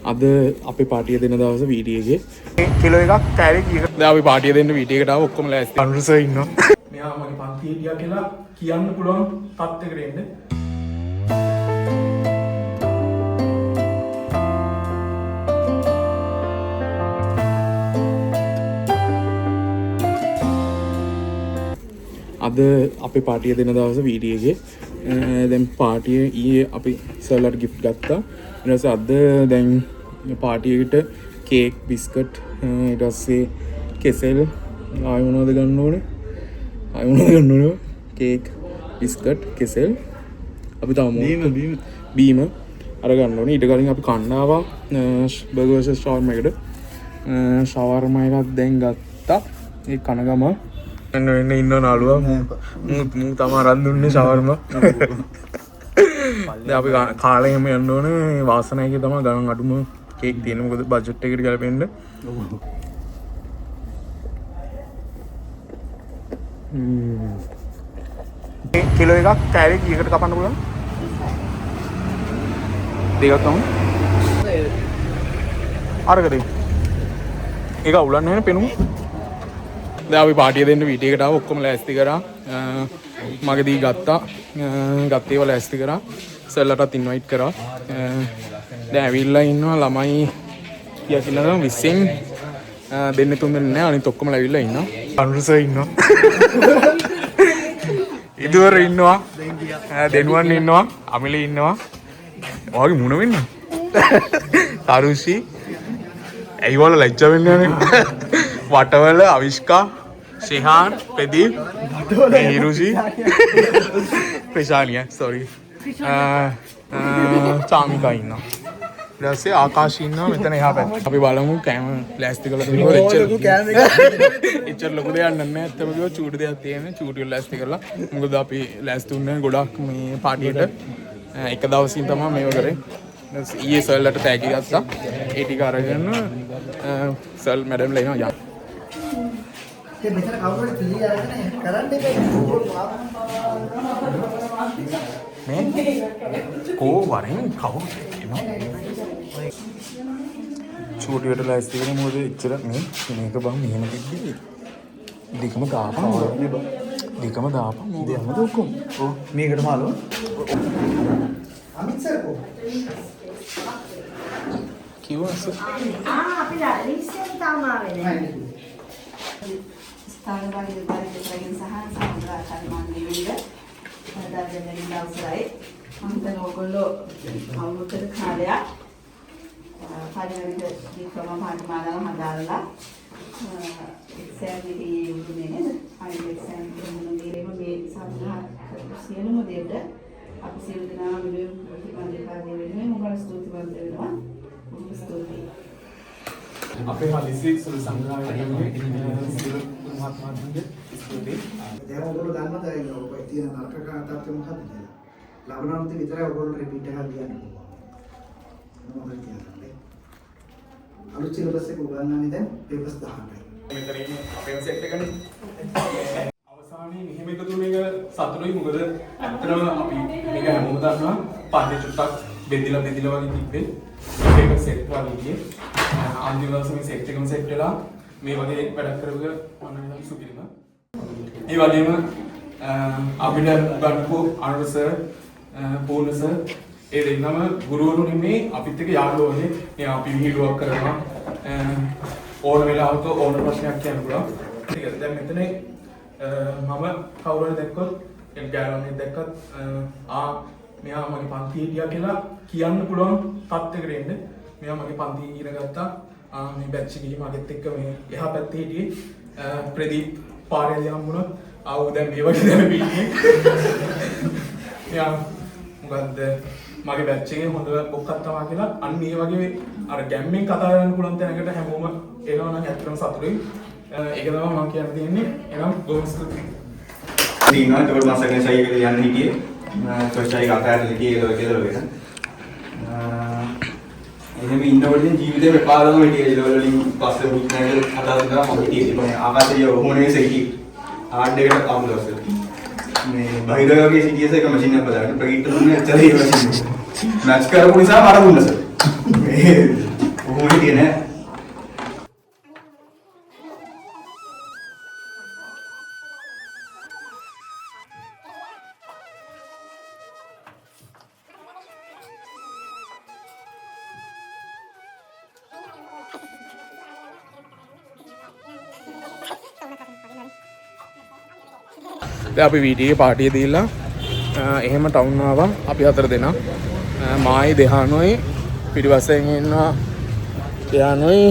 අද අපි පාටිය දෙන දවස වීඩියෝ එකේ කිලෝ එකක් කෑලි කීයකට දැන් අපි පාටිය දෙන්න වීඩියෝ එකට ආව ඔක්කොම ලෑස්ති අනුර සර් ඉන්නවා මෙයා මගේ පන්තියේ ගියා කියලා කියන්න පුළුවන් තත්ත්වයකට එන්න අද අපි පාටිය දෙන දවස වීඩියෝ එකේ දැන් පාටිය ඊයේ අපි සර්ලට ගිෆ්ට් ගත්තා ඊට පස්සේ අද දැන් පාටියකට කේක් බිස්කට් ඊට පස්සේ කෙසෙල් ආයෙ මොනවද ගන්න ඕනේ කේක් බිස්කට් කෙසෙල් අපි තව බීම අර ගන්න ඕනේ ඊට කලින් අපි කන්න ආවා බර්ගර් වර්සස් ෂවර්මා එකට ෂවර්මා එකක් දැන් ගත්තා ඒ කන ගම එන්න ඉන්න නාලුවා මූ තමයි අරන් දුන්නේ ෂවර්මා දැන් අපි කාලේ හැම යන්න ඕනේ වාසනාවකේ තමයි ගණන් අඩුම කේක් තියෙන මොකද බජට් එකට ගලපෙන්න කිලෝ එකක් කෑලි කීයකට කපන්න පුළුවන් දෙකක් තමයි අරකද ඒක උලන්න වෙන පෙනුම දැන් අපි පාටිය දෙන්න වීඩියෝ එකට ආව ඔක්කොම ලෑස්ති කරා මගදී ගත්තේ ඒවා ලෑස්ති කරා සර්ලටත් ඉන්වයිට් කරා දැන් ඇවිල්ලා ඉන්නවා ළමයි කියා කියලා 20න් දෙන්න තුන් දෙන්න නෑ අනිත් ඔක්කොම ඇවිල්ලා ඉන්නවා අනුර සර් ඉන්නවා ඉදුවර ඉන්නවා දෙනුවන් ඉන්නවා අමිලි ඉන්නවා ඔයාගේ මුණ වෙන්න තරුෂි ඇයි වල ලැජ්ජ වෙන්නේ නැහැ වටවල අවිෂ්කා ශිහාන් ප්‍රදීප් හිරුෂි ප්‍රශානිය සෝරි චාමිකා ඉන්නවා ඊට පස්සේ ආකාශ ඉන්නවා මෙතන එහා පැත්තේ අපි බලමු කැම ලෑස්ති කරලා තිබුණා එච්චර ලොකු දෙයක් නෑ ඇත්තම කිව්වොත් චූටි දෙයක් තියෙන්නේ චූටි වල ලෑස්ති කරලා මොකද අපි ලෑස්ති වුණේ ගොඩක් මේ පාටියට එක දවසින් තමයි මේව කරේ ඊයේ සර්ලට තෑගි ගත්තා ඒ ටික අරගෙන සර්ල් මැඩම්ලා එනවා යන්න ඒ මෙතන කවුරුහරි පිළි අරගෙන කරන්න එකයි මේ කෝ වරෙන් කවුරු එනවා චූටියට ලෑස්ති කරේ මොකද එච්චර මේ මේක බං මෙහෙම තිබ්බේ දෙකම දාපන් දෙයක්ම ඔක්කොම ඔව් මේකට මාළු අමිත් සර් කො කිව්වස අපි ලිස්ට් තමයි ආවේ ස්ථාන වගේ පරිදි සහ සම්බන්ධ කර්මන්නේ විදිහ හදාගෙන ඉන්න අවසරයි මම හිතන ඕගොල්ලෝ අවුරුද්දක කාලයක් පරිවර්තන දීපම මාතෘකාව හදාලා එක්සෑම් එකේ යොමුනේ නේද අනිත් එක්සෑම් එකේ මේ සම්හා සියලුම දෙයට අපි සියලු දෙනා විදිහට ප්‍රතිපන්දිකා දෙන්නේ මොකද ස්තුතිවන්ත වෙනවා මොකද ස්තුතියි අපේ හදිසි සුළු සංග්‍රහයකදී සියලු මහත්මයාගේ ස්තුතියි දැන් ඔයගොල්ලෝ දන්නවද ඔය තියෙන නරක තත්ත්වෙ මොකක්ද කියලා ලබනාන්ත විතරයි ඔයගොල්ලෝ රිපීට් එකක් ලියන්න පුළුවන් මොනවද කියන්නේ අලුත් සිලබස් එක උගන්වන්නේ දැන් පේපර්ස් 18යි මෙතන ඉන්නේ අපේ සෙට් එකනේ අවසානයේ මෙහෙම එකතු වෙන එක සතුටුයි මොකද ඇත්තටම අපි මේක හැමෝම දන්නවා පන්ති චුට්ටක් බෙදිලා වගේ තිබ්බේ ඒක සෙට් වගේ ගියේ අන්තිම දවසේ මේ සෙට් එකම සෙට් වෙලා මේ වගේ වැඩක් කරපුව මම නම් සුපිරිම ඒ වගේම අපිට උගන්වපු අනුර සර් පූර්ණ සර් ඒ දෙන්නම ගුරුවරු නෙමේ අපිත් එක්ක යාළුවෝ වගේ මේ අපි විහිළුවක් කරනවා ඕන වෙලාවක ඕන ප්‍රශ්නයක් කියන්න පුළුවන් ටිකද දැන් මෙතන මම කවුරු හරි දැක්කොත් එන් ගෑනුනේ දැක්කත් මෙයා මගේ පන්තියේ ගියා කියලා කියන්න පුළුවන් තත්ත්වයකට එන්න මෙයා මගේ පන්තියේ ඉගෙන ගත්තා මේ බැච් එකේ මගෙත් එක්ක මේ එහා පැත්තේ හිටියේ ප්‍රදීප් පාරේදී හම්බුණා ආව දැන් මේ වගේ දැන පිටියේ මෙයා මොකද්ද මගේ බැච් එකේ හොඳ බොක්කක් තමයි කියලා අන්න ඒ වගේ අර ගැම්මෙන් කතා කරන්න පුළුවන් තැනකට හැමෝම එනවා නම් ඇත්තටම සතුටුයි ඒක තමයි මම කියන්න තියෙන්නේ එනම් බොහොම ස්තුතියි දිනවා ඒක මාසෙක සයිකල් යන්න හිටියේ කොච්චරයි අතහැරලා හිටියේ කියලා වෙන එහෙම ඉන්නකොට ජීවිතේ වෙපාරම හිටියේ ඒ වලින් පස්සේ බුක් නැගල කතා කරනවා මම හිටියේ ආකාශය ඔහොනේ සිටි ආඩ් එකට ආමුලවස මේ බහිරවගේ සිටියස එක මැෂින් එකක් බලන්න ප්‍රගීට් දුන්නේ ඇත්තට ඒ මැෂින් මැච් කරපු නිසා මට දුන්නා සර් මේ කොහොමද කියන්නේ? දැන් අපි වීඩියෝ පාටිය දීලා එහෙම ටවුන් ආවා අපි හතර දෙනා. මායි දෙහානොයි පිටිපස්සෙන් ඉන්නවා දෙහානොයි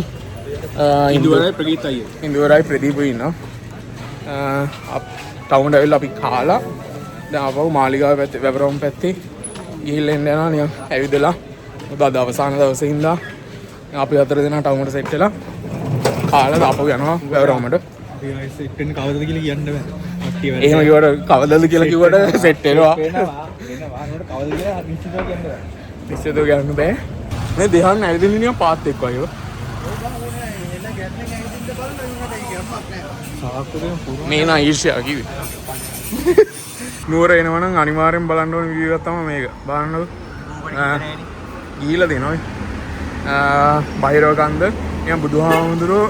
ඉන්දුවරයි ප්‍රගීත් අයියා. ඉන්දුවරයි ප්‍රදීපු ඉන්නවා. ටවුන්ට ඇවිල්ලා අපි කාලා දැන් ආපහු මාලිගාව පැත්තේ වැවරම් පැත්තේ ගිහිල්ලා එන්න යනවා නිකන් ඇවිදලා. මොකද අද අවසාන දවසේ ඉඳලා අපි හතර දෙනා ටවුන්ට සෙට් වෙලා කාලා ආපහු යනවා වැවරමට. සෙට් වෙන්න කවදද කියලා කියන්න බෑ. එහෙම කිව්වට කවදද කියලා කිව්වට සෙට් වෙනවා. නිශ්චිතව කියන්න බෑ. මේ දෙහන් ඇවිදින්න නිකන් පාත් එක්ක වගේ. මේ නා ඊර්ෂ්‍යා කිව්වේ. නුවර එනවනම් අනිවාර්යෙන් බලන්න ඕන වීඩියෝ එකක් තමයි මේක. බලන්නකො. ගිහිල්ලා දෙනවා. බහිරව කන්ද නිකන් බුදුහාමුදුරුවෝ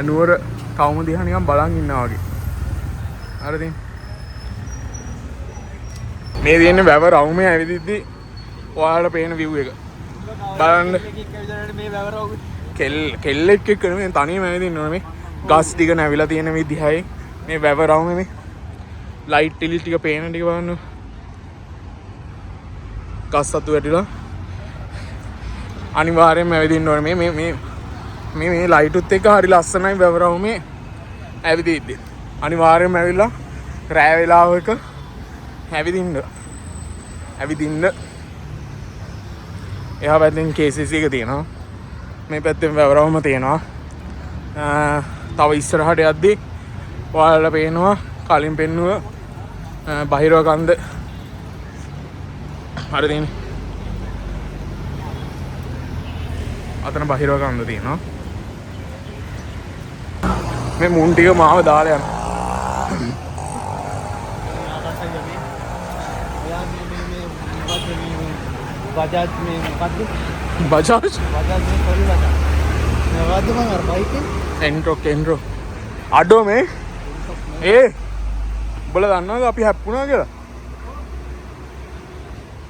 නුවර කවුම දිහා නිකන් බලන් ඉන්නවා වගේ. හරිද? මේ තියෙන්නේ වැව රවුමේ ඇවිදිද්දි ඔයාලට පේන view එක. බලන්න. කෙල්ලෙක් එක්ක නෙමෙයි තනියම ඇවිදින්න ඕනේ මේ. ගස් ටික නැවිලා තියෙන මේ දිහායි මේ වැව රවුමේ මේ ලයිට් ටිලිස් ටික පේන ටික බලන්න. ගස් අතු වැටිලා අනිවාර්යෙන්ම ඇවිදින්න ඕනේ මේ ලයිටුත් එක්ක හරි ලස්සනයි වැව රවුමේ ඇවිදිද්දි. අනිවාර්යෙන්ම ඇවිල්ලා රෑ වෙලාවක ඇවිදින්න. එහා පැත්තෙන් KCC එක තියෙනවා. මේ පැත්තෙන් වැවරවම තියෙනවා. තව ඉස්සරහට යද්දී ඔයාලට පේනවා කලින් පෙන්නුව බහිරව කන්ද. හරිද? අතන බහිරව කන්ද තියෙනවා. මේ මුන් ටික මාව දාලා යනවා. බජාජ් මේ මොකද්ද? බජාජ් බජාජ් මේ පොඩි බජාජ්. නේද මම අර බයික් කෙන්රෝ අඩෝ මේ උඹලා දන්නවද අපි හැප්පුණා කියලා?